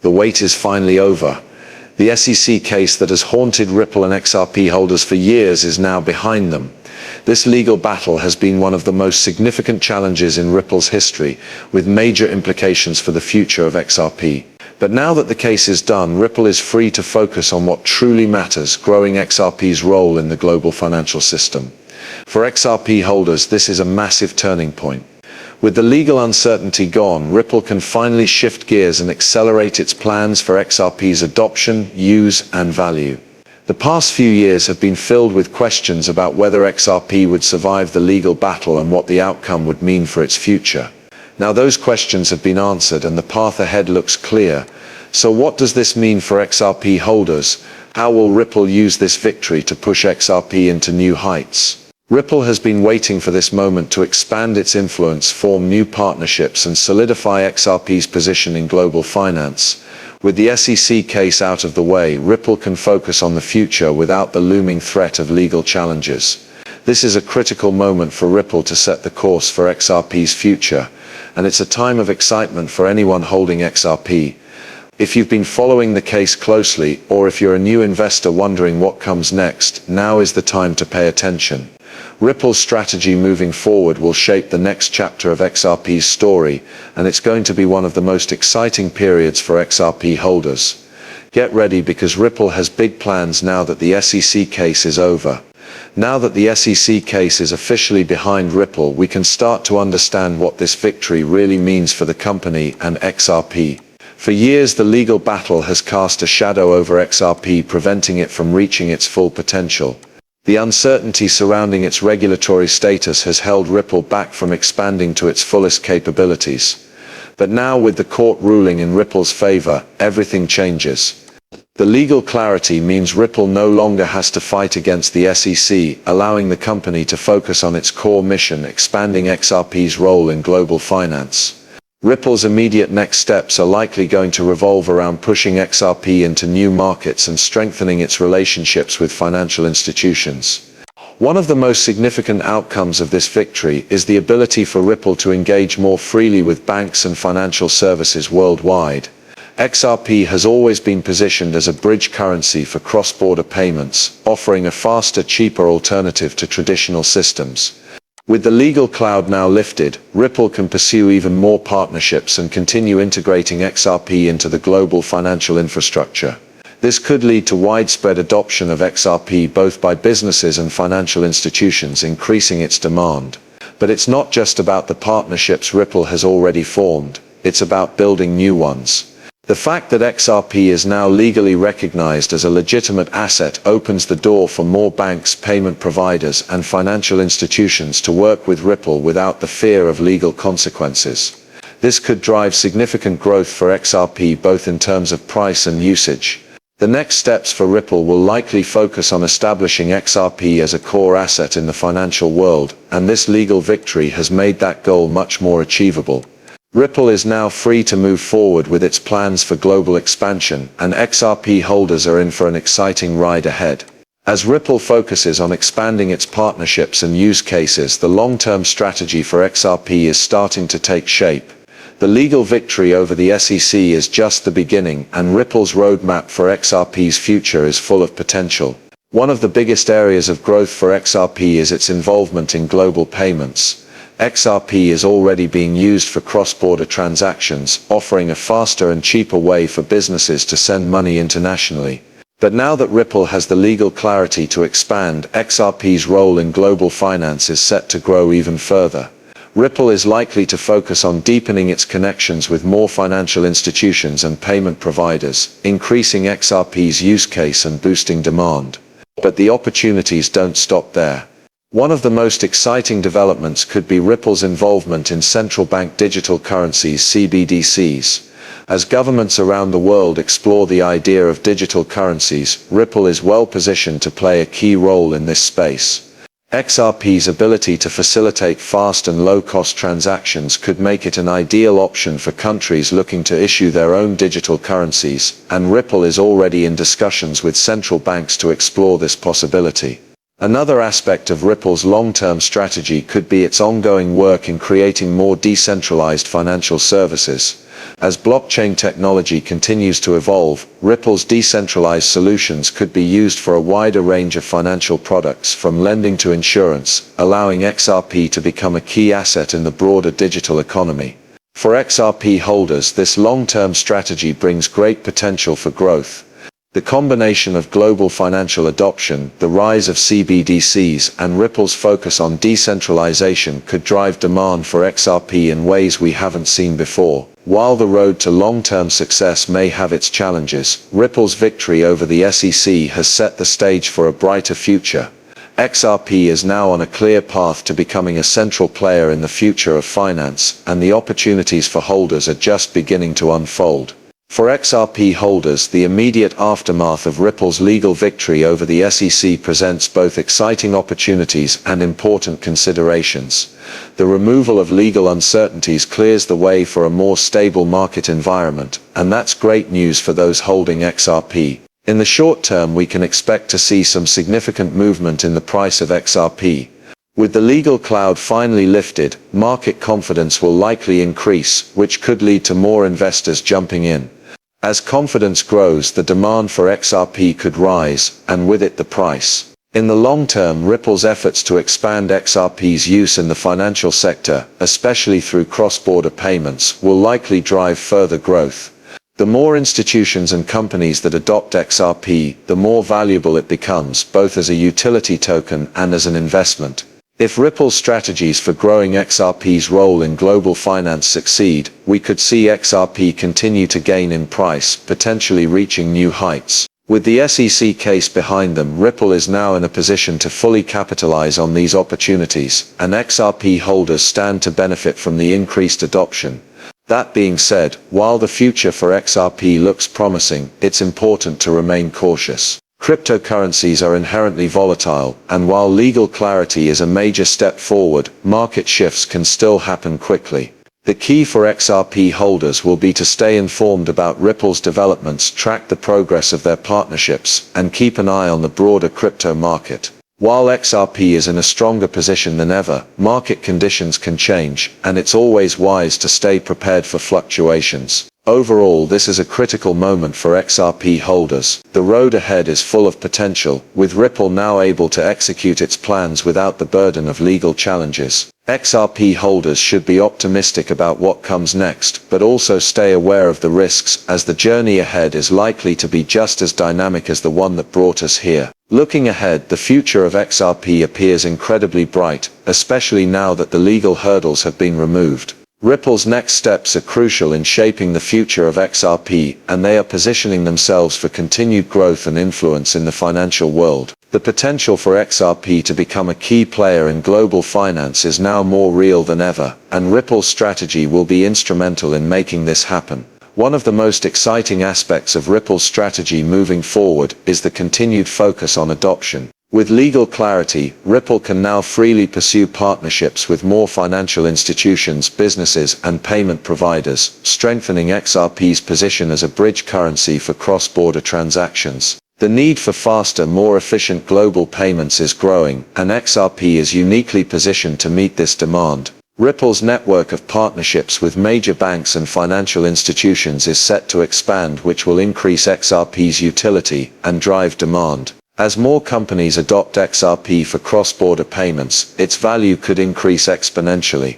The wait is finally over. The SEC case that has haunted Ripple and XRP holders for years is now behind them. This legal battle has been one of the most significant challenges in Ripple's history, with major implications for the future of XRP. But now that the case is done, Ripple is free to focus on what truly matters, growing XRP's role in the global financial system. For XRP holders, this is a massive turning point. With the legal uncertainty gone, Ripple can finally shift gears and accelerate its plans for XRP's adoption, use, and value. The past few years have been filled with questions about whether XRP would survive the legal battle and what the outcome would mean for its future. Now those questions have been answered and the path ahead looks clear. So what does this mean for XRP holders? How will Ripple use this victory to push XRP into new heights? Ripple has been waiting for this moment to expand its influence, form new partnerships, and solidify XRP's position in global finance. With the SEC case out of the way, Ripple can focus on the future without the looming threat of legal challenges. This is a critical moment for Ripple to set the course for XRP's future, and it's a time of excitement for anyone holding XRP. If you've been following the case closely, or if you're a new investor wondering what comes next, now is the time to pay attention. Ripple's strategy moving forward will shape the next chapter of XRP's story, and it's going to be one of the most exciting periods for XRP holders. Get ready, because Ripple has big plans now that the SEC case is over. Now that the SEC case is officially behind Ripple, we can start to understand what this victory really means for the company and XRP. For years, the legal battle has cast a shadow over XRP, preventing it from reaching its full potential. The uncertainty surrounding its regulatory status has held Ripple back from expanding to its fullest capabilities. But now, with the court ruling in Ripple's favor, everything changes. The legal clarity means Ripple no longer has to fight against the SEC, allowing the company to focus on its core mission, expanding XRP's role in global finance. Ripple's immediate next steps are likely going to revolve around pushing XRP into new markets and strengthening its relationships with financial institutions. One of the most significant outcomes of this victory is the ability for Ripple to engage more freely with banks and financial services worldwide. XRP has always been positioned as a bridge currency for cross-border payments, offering a faster, cheaper alternative to traditional systems. With the legal cloud now lifted, Ripple can pursue even more partnerships and continue integrating XRP into the global financial infrastructure. This could lead to widespread adoption of XRP both by businesses and financial institutions, increasing its demand. But it's not just about the partnerships Ripple has already formed, it's about building new ones. The fact that XRP is now legally recognized as a legitimate asset opens the door for more banks, payment providers, and financial institutions to work with Ripple without the fear of legal consequences. This could drive significant growth for XRP both in terms of price and usage. The next steps for Ripple will likely focus on establishing XRP as a core asset in the financial world, and this legal victory has made that goal much more achievable. Ripple is now free to move forward with its plans for global expansion, and XRP holders are in for an exciting ride ahead. As Ripple focuses on expanding its partnerships and use cases, the long-term strategy for XRP is starting to take shape. The legal victory over the SEC is just the beginning, and Ripple's roadmap for XRP's future is full of potential. One of the biggest areas of growth for XRP is its involvement in global payments. XRP is already being used for cross-border transactions, offering a faster and cheaper way for businesses to send money internationally. But now that Ripple has the legal clarity to expand, XRP's role in global finance is set to grow even further. Ripple is likely to focus on deepening its connections with more financial institutions and payment providers, increasing XRP's use case and boosting demand. But the opportunities don't stop there. One of the most exciting developments could be Ripple's involvement in central bank digital currencies (CBDCs). As governments around the world explore the idea of digital currencies, Ripple is well positioned to play a key role in this space. XRP's ability to facilitate fast and low-cost transactions could make it an ideal option for countries looking to issue their own digital currencies, and Ripple is already in discussions with central banks to explore this possibility. Another aspect of Ripple's long-term strategy could be its ongoing work in creating more decentralized financial services. As blockchain technology continues to evolve, Ripple's decentralized solutions could be used for a wider range of financial products, from lending to insurance, allowing XRP to become a key asset in the broader digital economy. For XRP holders, this long-term strategy brings great potential for growth. The combination of global financial adoption, the rise of CBDCs, and Ripple's focus on decentralization could drive demand for XRP in ways we haven't seen before. While the road to long-term success may have its challenges, Ripple's victory over the SEC has set the stage for a brighter future. XRP is now on a clear path to becoming a central player in the future of finance, and the opportunities for holders are just beginning to unfold. For XRP holders, the immediate aftermath of Ripple's legal victory over the SEC presents both exciting opportunities and important considerations. The removal of legal uncertainties clears the way for a more stable market environment, and that's great news for those holding XRP. In the short term, we can expect to see some significant movement in the price of XRP. With the legal cloud finally lifted, market confidence will likely increase, which could lead to more investors jumping in. As confidence grows, the demand for XRP could rise, and with it the price. In the long term, Ripple's efforts to expand XRP's use in the financial sector, especially through cross-border payments, will likely drive further growth. The more institutions and companies that adopt XRP, the more valuable it becomes, both as a utility token and as an investment. If Ripple's strategies for growing XRP's role in global finance succeed, we could see XRP continue to gain in price, potentially reaching new heights. With the SEC case behind them, Ripple is now in a position to fully capitalize on these opportunities, and XRP holders stand to benefit from the increased adoption. That being said, while the future for XRP looks promising, it's important to remain cautious. Cryptocurrencies are inherently volatile, and while legal clarity is a major step forward, market shifts can still happen quickly. The key for XRP holders will be to stay informed about Ripple's developments, track the progress of their partnerships, and keep an eye on the broader crypto market. While XRP is in a stronger position than ever, market conditions can change, and it's always wise to stay prepared for fluctuations. Overall, this is a critical moment for XRP holders. The road ahead is full of potential, with Ripple now able to execute its plans without the burden of legal challenges. XRP holders should be optimistic about what comes next, but also stay aware of the risks, as the journey ahead is likely to be just as dynamic as the one that brought us here. Looking ahead, the future of XRP appears incredibly bright, especially now that the legal hurdles have been removed. Ripple's next steps are crucial in shaping the future of XRP, and they are positioning themselves for continued growth and influence in the financial world. The potential for XRP to become a key player in global finance is now more real than ever, and Ripple's strategy will be instrumental in making this happen. One of the most exciting aspects of Ripple's strategy moving forward is the continued focus on adoption. With legal clarity, Ripple can now freely pursue partnerships with more financial institutions, businesses, and payment providers, strengthening XRP's position as a bridge currency for cross-border transactions. The need for faster, more efficient global payments is growing, and XRP is uniquely positioned to meet this demand. Ripple's network of partnerships with major banks and financial institutions is set to expand, which will increase XRP's utility and drive demand. As more companies adopt XRP for cross-border payments, its value could increase exponentially.